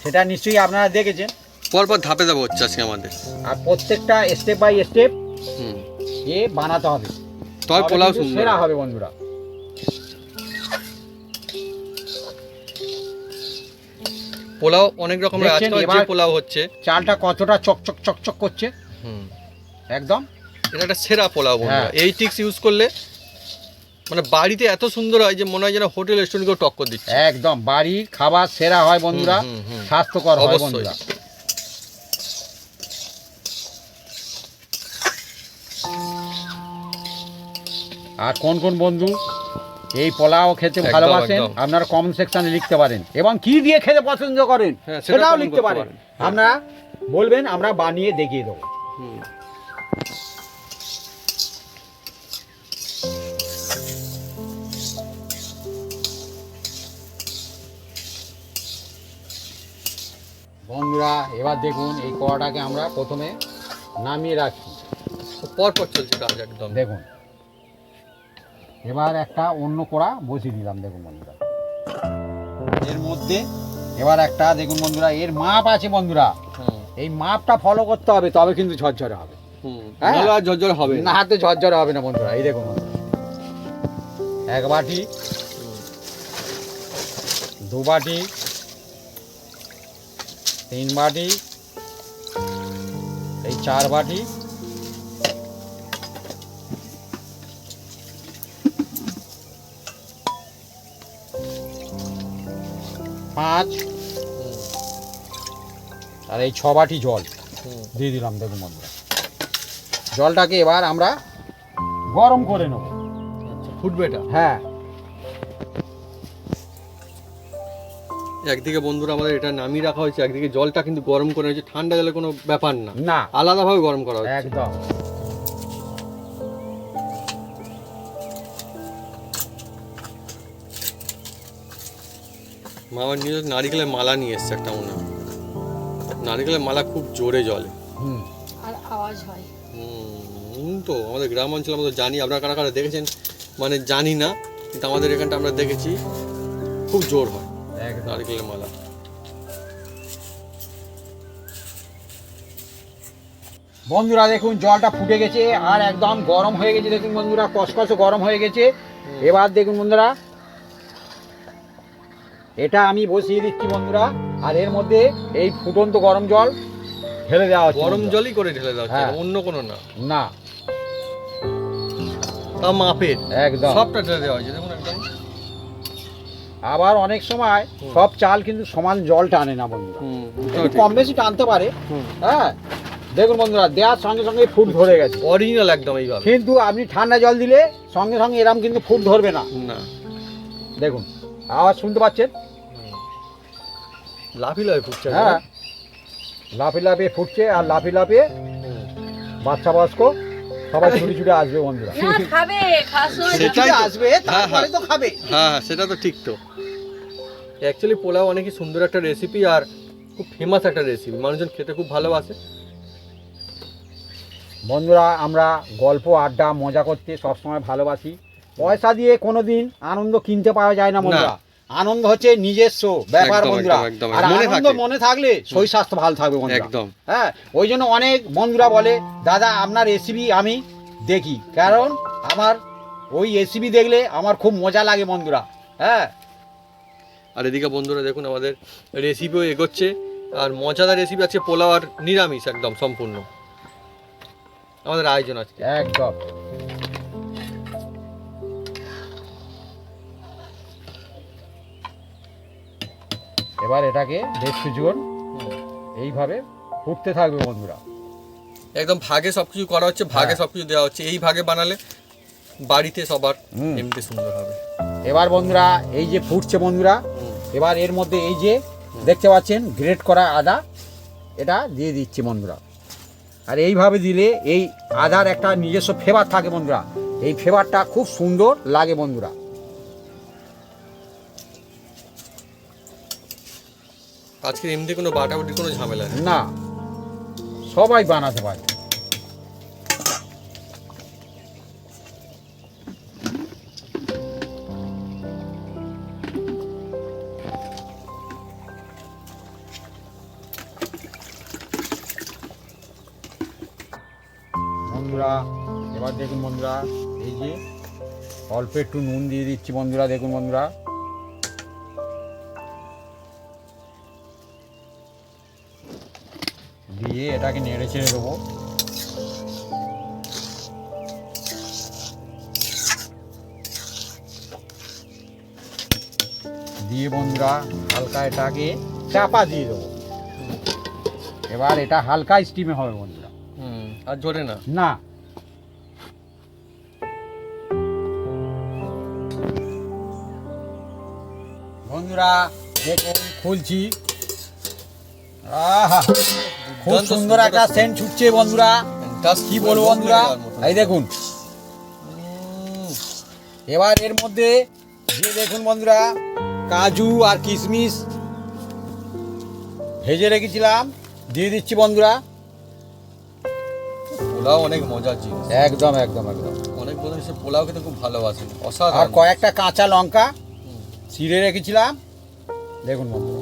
Speaker 3: সেটা নিশ্চয়ই আপনারা দেখেছেন।
Speaker 1: পরপর ধাপে ধাপে হচ্ছে আজকে আমাদের।
Speaker 3: আর প্রত্যেকটা স্টেপ বাই স্টেপ
Speaker 1: হুম।
Speaker 3: এ বানাতে হবে,
Speaker 1: তবে
Speaker 3: তবে
Speaker 1: পোলাও
Speaker 3: কিন্তু
Speaker 1: সুন্দর
Speaker 3: সেরা
Speaker 1: হবে।
Speaker 3: হবে বন্ধুরা।
Speaker 1: পোলাও অনেক রকমের,
Speaker 3: দেখছেন
Speaker 1: আজকাল যে
Speaker 3: এবার-
Speaker 1: পোলাও হচ্ছে।
Speaker 3: চালটা কতটা চকচক চকচক করছে,
Speaker 1: হুম।
Speaker 3: একদম।
Speaker 1: এটা একটা সেরা পোলাও বন্ধুরা।
Speaker 3: হ্যাঁ।
Speaker 1: এই টিক্স ইউজ করলে মানে বাড়িতে এত সুন্দর হয় যে মনে হয় যেন হোটেল রেস্টুরেন্টকেও টক্কর দিচ্ছে।
Speaker 3: একদম বাড়ির খাবার সেরা হয় বন্ধুরা,
Speaker 1: হুম, হুম, হুম।
Speaker 3: স্বাস্থ্যকর হয়
Speaker 1: অবশ্যই।
Speaker 3: বন্ধুরা। আর কোন কোন বন্ধু এই পোলাও খেতে
Speaker 1: একদম,
Speaker 3: ভালোবাসেন
Speaker 1: একদম।
Speaker 3: আপনারা কমেন্ট সেকশনে লিখতে পারেন, এবং কি দিয়ে খেতে পছন্দ করেন
Speaker 1: হ্যাঁ, সেটাও
Speaker 3: সেটাও
Speaker 1: comment
Speaker 3: লিখতে
Speaker 1: করতে
Speaker 3: পারেন।
Speaker 1: পারেন।
Speaker 3: আপনারা বলবেন, আমরা বানিয়ে দেখিয়ে দেবো।
Speaker 1: হুম।
Speaker 3: বন্ধুরা এবার দেখুন, এই কড়াটাকে আমরা প্রথমে নামিয়ে রাখছি।
Speaker 1: পরপর চলছে কাজ একদম।
Speaker 3: দেখুন এবার একটা অন্য কড়া বসিয়ে দিলাম দেখুন বন্ধুরা। এর মধ্যে এবার একটা দেখুন বন্ধুরা, এর মাপ আছে বন্ধুরা, এই মাপটা ফলো করতে হবে, তবে কিন্তু ঝরঝরে হবে। হ্যাঁ,
Speaker 1: নাহলে আর ঝরঝর হবে
Speaker 3: না, হাতে ঝরঝরে হবে না বন্ধুরা। এই দেখুন বন্ধুরা, 1 বাটি, 2 বাটি, 3 বাটি, এই 4 বাটি, 5, আর এই 6 বাটি জল দিয়ে দিলাম দেখুন বন্ধুরা। জলটাকে এবার আমরা গরম করে নেব।
Speaker 1: আচ্ছা, ফুটবে এটা?
Speaker 3: হ্যাঁ,
Speaker 1: একদিকে বন্ধুরা আমাদের এটা নামিয়ে রাখা হয়েছে, একদিকে জলটা কিন্তু গরম করে হয়েছে। ঠান্ডা জলে কোনো ব্যাপার না,
Speaker 3: না,
Speaker 1: আলাদাভাবে গরম করা হচ্ছে।
Speaker 3: একদম।
Speaker 1: মা আমার নিজের নারিকেলের মালা নিয়ে এসছে একটা, মনে হয় নারিকেলের মালা খুব জোরে জলে।
Speaker 3: হুম,
Speaker 2: আর আওয়াজ হয়।
Speaker 1: তো আমাদের গ্রাম অঞ্চলে আমরা তো জানি, আপনারা কারা কারা দেখেছেন মানে জানি না, কিন্তু আমাদের এখানটা আমরা দেখেছি খুব জোর হয়
Speaker 3: একদম।
Speaker 1: নারিকেলের মালা।
Speaker 3: বন্ধুরা দেখুন জলটা ফুটে গেছে আর একদম গরম হয়ে গেছে দেখুন বন্ধুরা, কসকসে গরম হয়ে গেছে। এবার দেখুন বন্ধুরা, এটা আমি বসিয়ে দিচ্ছি বন্ধুরা, আর এর মধ্যে এই ফুটন্ত গরম জল ঢেলে দেওয়া হচ্ছে।
Speaker 1: গরম
Speaker 3: বন্ধুরা।
Speaker 1: জলই করে ঢেলে দেওয়া হচ্ছে,
Speaker 3: হ্যাঁ।
Speaker 1: অন্য কোনো না,
Speaker 3: না,
Speaker 1: তা মাপের
Speaker 3: একদম।
Speaker 1: সবটা ঢেলে দেওয়া হয়েছে দেখুন একদম।
Speaker 3: আবার অনেক সময় সব চাল কিন্তু সমান জল টানে না বন্ধুরা, একটু কম বেশি টানতে পারে। হ্যাঁ, দেখুন বন্ধুরা, দেওয়ার সঙ্গে সঙ্গে ফুট ধরে গেছে,
Speaker 1: অরিজিনাল একদম এইভাবে।
Speaker 3: কিন্তু আপনি ঠান্ডা জল দিলে সঙ্গে সঙ্গে এরম কিন্তু ফুট ধরবে না।
Speaker 1: না,
Speaker 3: দেখুন আওয়াজ শুনতে পাচ্ছেন?
Speaker 1: লাফি লাফি ফুটছে।
Speaker 3: হ্যাঁ, লাফিয়ে লাফিয়ে ফুটছে, আর লাফিয়ে লাফিয়ে বাচ্চা বয়স্ক সবাই ছুটে ছুটে আসবে বন্ধুরা।
Speaker 2: খাবে, খাওয়ার সময়
Speaker 1: সেটাই
Speaker 3: ছুটে
Speaker 1: তো।
Speaker 3: আসবে, তারপরে তো খাবে।
Speaker 1: হ্যাঁ হ্যাঁ, সেটা তো ঠিক। তো অ্যাকচুয়ালি পোলাও অনেকই সুন্দর একটা রেসিপি আর খুব ফেমাস একটা রেসিপি, মানুষজন খেতে খুব ভালোবাসে।
Speaker 3: বন্ধুরা, আমরা গল্প আড্ডা মজা করতে সবসময় ভালোবাসি। পয়সা দিয়ে কোনোদিন আনন্দ কিনতে পাওয়া যায় না বন্ধুরা। আনন্দ হচ্ছে নিজস্ব ব্যাপার
Speaker 1: একদম,
Speaker 3: বন্ধুরা।
Speaker 1: একদম, একদম।
Speaker 3: আর
Speaker 1: মনে
Speaker 3: আনন্দ
Speaker 1: থাকে।
Speaker 3: মনে থাকলে শরীর স্বাস্থ্য ভালো থাকবে বন্ধুরা।
Speaker 1: একদম।
Speaker 3: হ্যাঁ, ওই জন্য অনেক বন্ধুরা বলে দাদা আপনার রেসিপি আমি দেখি, কারণ আমার ওই রেসিপি দেখলে আমার খুব মজা লাগে বন্ধুরা। হ্যাঁ,
Speaker 1: আর এদিকে বন্ধুরা দেখুন আমাদের রেসিপিও এগোচ্ছে, আর মজাদার রেসিপি আছে পোলাও আর নিরামিষ একদম সম্পূর্ণ আমাদের আয়োজন আছে।
Speaker 3: একদম। এবার এটাকে বেশ কিছুক্ষণ এইভাবে ফুটতে থাকবে বন্ধুরা।
Speaker 1: একদম ভাগে সবকিছু করা হচ্ছে, ভাগে
Speaker 3: হ্যাঁ।
Speaker 1: সবকিছু দেওয়া হচ্ছে। এই ভাগে বানালে বাড়িতে সবার
Speaker 3: হুম।
Speaker 1: এমনিতে সুন্দর হবে।
Speaker 3: এবার বন্ধুরা এই যে ফুটছে বন্ধুরা, এবার এর মধ্যে এই যে দেখতে পাচ্ছেন গ্রেট করা আদা, এটা দিয়ে দিচ্ছি বন্ধুরা। আর এইভাবে দিলে এই আদার একটা নিজস্ব ফ্লেভার থাকে বন্ধুরা, এই ফ্লেভারটা খুব সুন্দর লাগে বন্ধুরা।
Speaker 1: আজকে এমনি কোনো বাটাবাটির কোনো ঝামেলা নেই।
Speaker 3: না, সবাই বানাতে পারে। বন্ধুরা এবার দেখুন বন্ধুরা, এই যে অল্প একটু নুন দিয়ে দিচ্ছি বন্ধুরা। দেখুন বন্ধুরা, দিয়ে এটাকে নেড়ে ছেড়ে দেবো। দিয়ে বন্ধুরা হালকা এটাকে চাপা দিয়ে দেবো। এবার এটা হালকা স্টিমে হবে বন্ধুরা,
Speaker 1: আর জোরে না।
Speaker 3: না। বন্ধুরা দেখুন খুলছি, আহা খুব
Speaker 1: দুর্দান্ত
Speaker 3: সুন্দর একটা সেন্ট ছুটছে বন্ধুরা, কি বলবো বন্ধুরা। এই দেখুন, এবার এর মধ্যে দিয়ে দেখুন বন্ধুরা কাজু আর কিশমিশ ভেজে রেখেছিলাম, দিয়ে দিচ্ছি বন্ধুরা।
Speaker 1: পোলাও অনেক মজার জিনিস,
Speaker 3: একদম একদম একদম।
Speaker 1: অনেক বন্ধু সে পোলাও খেতে খুব ভালোবাসেন,
Speaker 3: আর
Speaker 1: অসাধারণ।
Speaker 3: কয়েকটা কাঁচা লঙ্কা চিড়ে রেখেছিলাম, দেখুন বন্ধুরা।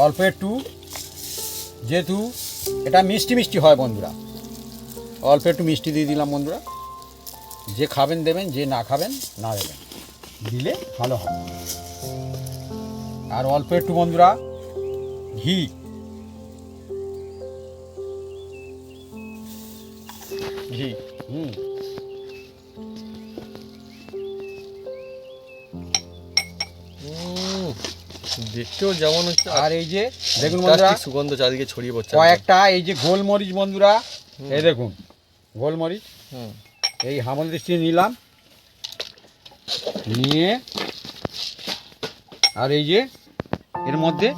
Speaker 3: অল্প একটু, যেহেতু এটা মিষ্টি মিষ্টি হয় বন্ধুরা, অল্প একটু মিষ্টি দিয়ে দিলাম বন্ধুরা। যে খাবেন দেবেন, যে না খাবেন না দেবেন, দিলে ভালো হবে। আর অল্প একটু বন্ধুরা ঘি, ঘি
Speaker 1: দেখতেও যেমন হচ্ছে,
Speaker 3: আর এই যে দেখুন বন্ধুরা
Speaker 1: fantastic সুগন্ধ চারিদিকে ছড়িয়ে পড়ছে।
Speaker 3: কয়েকটা এই যে গোলমরিচ বন্ধুরা, এই দেখুন গোলমরিচ,
Speaker 1: হুম।
Speaker 3: এই হামল দৃষ্টি নিলাম, নিয়ে আর এই যে এর মধ্যে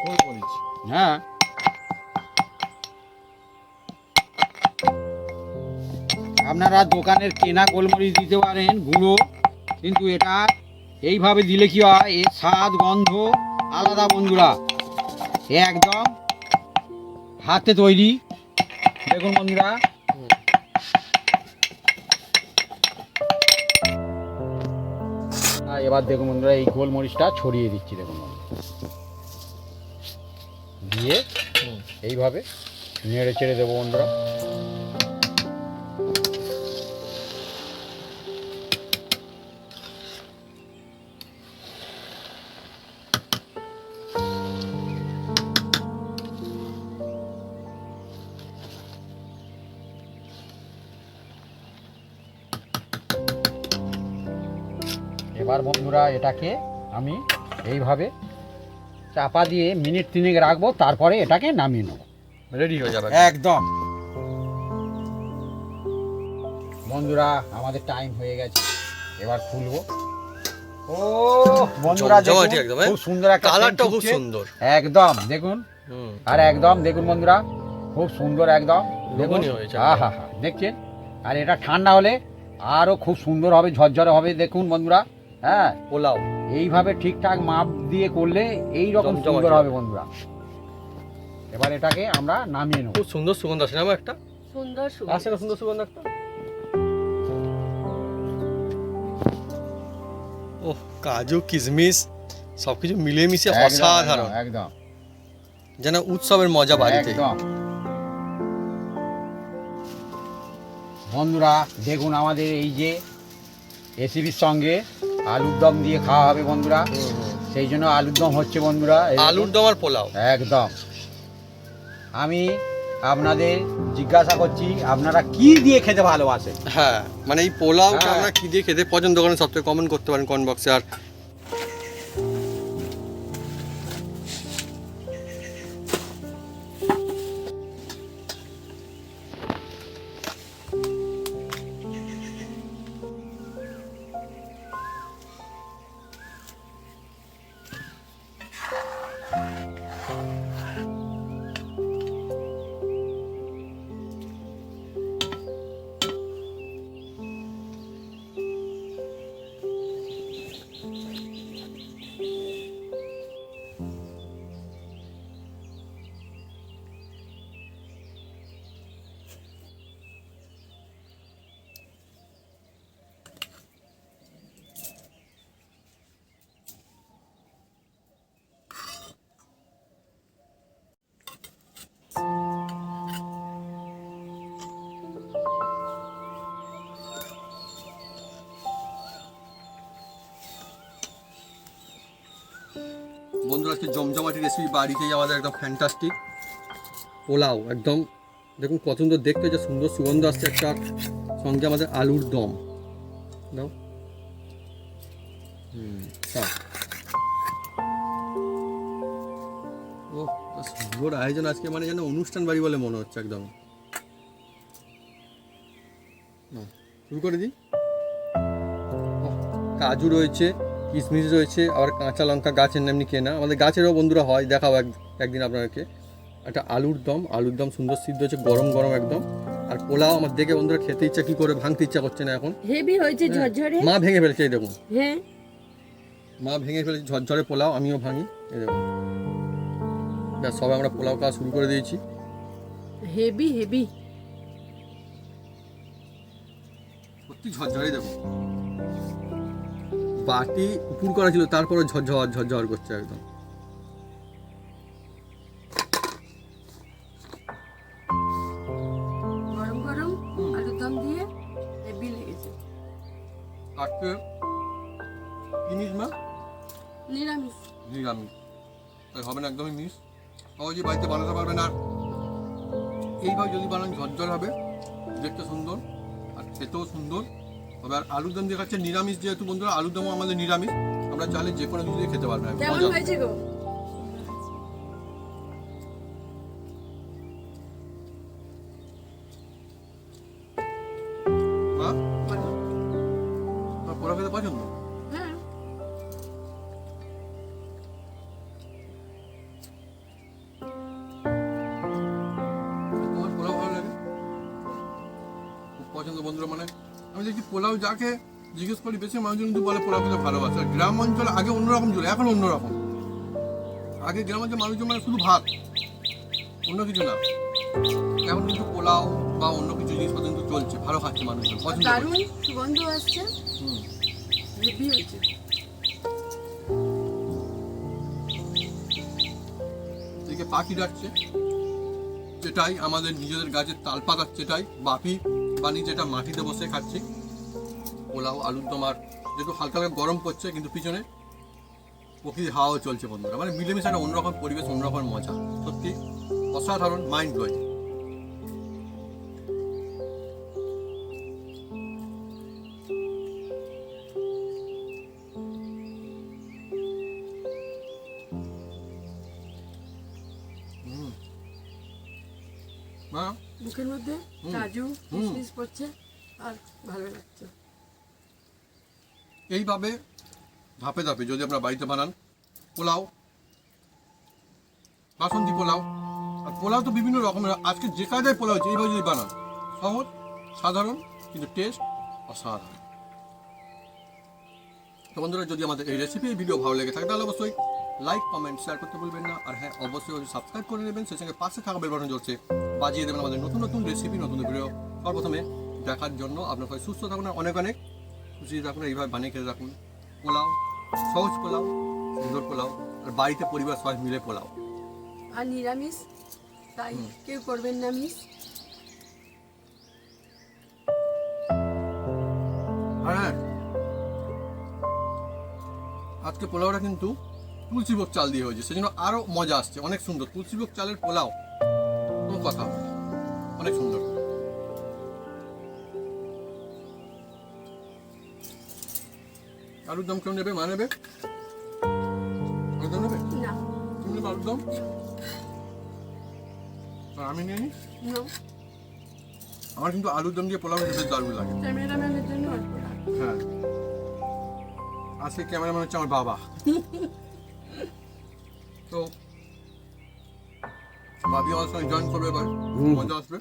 Speaker 1: গোলমরিচ।
Speaker 3: হ্যাঁ আপনারা দোকানের কেনা গোলমরিচ দিতে পারেন গুঁড়ো, কিন্তু এটা এইভাবে দিলে কি হয়, এর স্বাদ গন্ধ আলাদা বন্ধুরা, এ একদম হাতে তৈরি। দেখুন বন্ধুরা, এবার দেখুন বন্ধুরা এই গোলমরিচটা ছড়িয়ে দিচ্ছি, দেখুন বন্ধুরা, দিয়ে এইভাবে নেড়ে চেড়ে দেবো বন্ধুরা। এবার বন্ধুরা এটাকে আমি এইভাবে চাপা দিয়ে মিনিট 3 রাখবো, তারপরে এটাকে নামিয়ে নেব,
Speaker 1: রেডি হয়ে যাবে
Speaker 3: একদম। বন্ধুরা আমাদের টাইম হয়ে গেছে, এবার খুলবো। ও বন্ধুরা
Speaker 1: জমজমাটি
Speaker 3: দেখুন,
Speaker 1: একদম,
Speaker 3: খুব সুন্দর একটা
Speaker 1: কালারটা
Speaker 3: scent
Speaker 1: খুব
Speaker 3: উঠছে।
Speaker 1: সুন্দর।
Speaker 3: একদম দেখুন,
Speaker 1: হুম।
Speaker 3: আর একদম দেখুন বন্ধুরা, খুব সুন্দর একদম দেখুন।
Speaker 1: লোভনীয় হয়েছে।
Speaker 3: হা দেখছেন, আর এটা ঠান্ডা হলে আরো খুব সুন্দর হবে, ঝরঝরে হবে। দেখুন বন্ধুরা, হ্যাঁ
Speaker 1: পোলাও
Speaker 3: এইভাবে ঠিকঠাক মাপ দিয়ে করলে এই রকম
Speaker 1: জমজমাটি
Speaker 3: সুন্দর
Speaker 1: হবে।
Speaker 3: হবে বন্ধুরা। এবার এটাকে আমরা নামিয়ে নেব।
Speaker 1: খুব সুন্দর সুগন্ধ আসে না আমার একটা,
Speaker 2: সুন্দর
Speaker 1: আসে না সুন্দর সুগন্ধ একটা। ওহ, কাজু কিশমিশ সবকিছু মিলেমিশে অসাধারণ,
Speaker 3: একদম
Speaker 1: যেন উৎসবের মজা বাড়িতে।
Speaker 3: একদম বন্ধুরা দেখুন, আমাদের এই যে রেসিপির সঙ্গে আলুর দম দিয়ে খাওয়া হবে বন্ধুরা, সেই জন্য আলুর দম হচ্ছে বন্ধুরা। এই দেখুন।
Speaker 1: আলুর দম আর পোলাও
Speaker 3: একদম। আমি আপনাদের জিজ্ঞাসা করছি, আপনারা কি দিয়ে খেতে ভালোবাসেন?
Speaker 1: হ্যাঁ, মানে এই পোলাওটা
Speaker 3: হ্যাঁ।
Speaker 1: আমরা কি দিয়ে খেতে পছন্দ করেন সব থেকে কমেন্ট করতে পারেন কমেন্ট বক্সে। আর বন্ধুরা আজকে জমজমাটি রেসিপি বাড়িতেই আমাদের একদম ফ্যান্টাস্টিক পোলাও, একদম দেখুন কত সুন্দর দেখতে, যে সুন্দর সুগন্ধ আসছে একটা, সঙ্গে আমাদের আলুর দম দাও। দাও। ও সুন্দর আয়োজন আজকে, মানে যেন অনুষ্ঠান বাড়ি বলে মনে হচ্ছে একদম। শুরু করে দিই। কাজু রয়েছে, কিশমিশ রয়েছে, আবার কাঁচা লঙ্কা গাছের এমনি কেনা, আমাদের গাছেরও বন্ধুরা হয়, দেখাও একদিন আপনাদেরকে। একটা আলুর দম সুন্দর সিদ্ধ হচ্ছে, গরম গরম একদম। আর পোলাও আমার দেখে বন্ধুরা খেতে ইচ্ছা কি করে, ভাঙতে ইচ্ছা করছে না এখন।
Speaker 2: হেভি হয়েছে ঝরঝরে।
Speaker 1: মা ভেঙে ফেলেছে, এই দেখুন
Speaker 2: হ্যাঁ
Speaker 1: মা ভেঙে ফেলেছে ঝরঝরে পোলাও, আমিও ভাঙি, এই দেখুন। ব্যাস সবাই আমরা পোলাও খাওয়া শুরু করে দিয়েছি।
Speaker 2: হেভি হেভি
Speaker 1: সত্যি ঝরঝরেই দেখুন, বাটি উপুর করা ছিল তারপরে ঝরঝর ঝরঝর করছে একদম।
Speaker 2: গরম গরম আলুর দম দিয়ে হেভি লেগেছে।
Speaker 1: আজকে জিনিস মা
Speaker 2: নিরামিষ।
Speaker 1: নিরামিষ, তাই হবে না একদমই মিস, সহজে বাড়িতে বানাতে পারবেন। আর এইভাবে যদি বানান ঝরঝর হবে, দেখতে সুন্দর আর খেতেও সুন্দর হবে। আর আলুর দম দেখাচ্ছে নিরামিষ, যেহেতু বন্ধুরা আলুর দমও আমাদের নিরামিষ, আমরা চাইলে যে কোনো কিছু দিয়ে খেতে পারবেন।
Speaker 2: কেমন হয়েছে গো?
Speaker 1: মা তোমার পোড়া খেতে পছন্দ?
Speaker 2: হ্যাঁ
Speaker 1: তোমার পোলাও ভালো লাগে? খুব পছন্দ বন্ধুরা। মানে আমি দেখছি পোলাও যাকে জিজ্ঞেস করি বেশি মানুষজন কিন্তু বলে পোলাও খেতে ভালোবাসে। আর গ্রাম অঞ্চলে আগে অন্যরকম ছিল, এখন অন্যরকম। আগে গ্রাম অঞ্চলে মানুষজন মানে শুধু ভাত, অন্য কিছু না। এখন কিন্তু পোলাও বা অন্য কিছু জিনিসপত্র কিন্তু চলছে, ভালো খাচ্ছে মানুষজন, পছন্দ করছে।
Speaker 2: দারুণ সুগন্ধ আসছে,
Speaker 1: হুম।
Speaker 2: হেভি হয়েছে।
Speaker 1: এদিকে পাখি ডাকছে, যেটাই আমাদের নিজেদের গাছের তাল পাতার, যেটাই বাপি পানি, যেটা মাটিতে বসে খাচ্ছি। পোলাও আলুর দম, আর যেহেতু হালকা হালকা গরম পড়ছে কিন্তু পিছনে প্রকৃতির হাওয়াও চলছে বন্ধুরা। মানে মিলেমিশে একটা অন্যরকম পরিবেশ, অন্যরকম মজা, সত্যি অসাধারণ, মাইন্ড ব্লোয়িং। মা
Speaker 2: মুখের মধ্যে কাজু কিশমিশ পড়ছে আর ভালো লাগছে।
Speaker 1: এইভাবে ধাপে ধাপে যদি আপনারা বাড়িতে বানান পোলাও, বাসন্তী পোলাও, আর পোলাও তো বিভিন্ন রকমের, আজকে যে কায়দায় পোলাও হচ্ছে এইভাবে যদি বানান, সহজ সাধারণ কিন্তু টেস্ট অসাধারণ। তো বন্ধুরা, যদি আমাদের এই রেসিপি এই ভিডিও ভালো লেগে থাকে তাহলে অবশ্যই লাইক কমেন্ট শেয়ার করতে ভুলবেন না। আর হ্যাঁ, অবশ্যই সাবস্ক্রাইব করে নেবেন, সেই সঙ্গে পাশে থাকা বেল বাটন জ্বলছে বাজিয়ে দেবেন আমাদের নতুন নতুন রেসিপি, নতুন ভিডিও সর্বপ্রথমে দেখার জন্য। আপনার সবাই সুস্থ থাকুন, অনেক অনেক খুশি থাকুন, এইভাবে বানিয়ে খেতে থাকুন পোলাও, সহজ পোলাও, সুন্দর পোলাও, আর বাড়িতে পরিবার সবাই মিলে পোলাও।
Speaker 2: আর নিরামিষ, তাই কেউ করবেন না মিস।
Speaker 1: হ্যাঁ, আজকে পোলাওটা কিন্তু তুলসীভোগ চাল দিয়ে হয়েছে, সেজন্য আরো মজা আসছে, অনেক সুন্দর। তুলসীভোগ চালের পোলাও, কোনো কথা, অনেক সুন্দর। আলুর দম কেউ নেবে? মা নেবে? আলুর দম নেবে?
Speaker 2: না
Speaker 1: তুমি নেবে আলুর দম? আর আমি নিয়ে নিই।
Speaker 2: না,
Speaker 1: আমার কিন্তু আলুর দম দিয়ে পোলাও খেতে বেশ দারুণ লাগে।
Speaker 2: ক্যামেরাম্যানের জন্য অল্প রাখ।
Speaker 1: হ্যাঁ, আজকে ক্যামেরাম্যান হচ্ছে আমার বাবা। তো ভাবি আমার সঙ্গে জয়েন করবে, এবার মজা আসবে।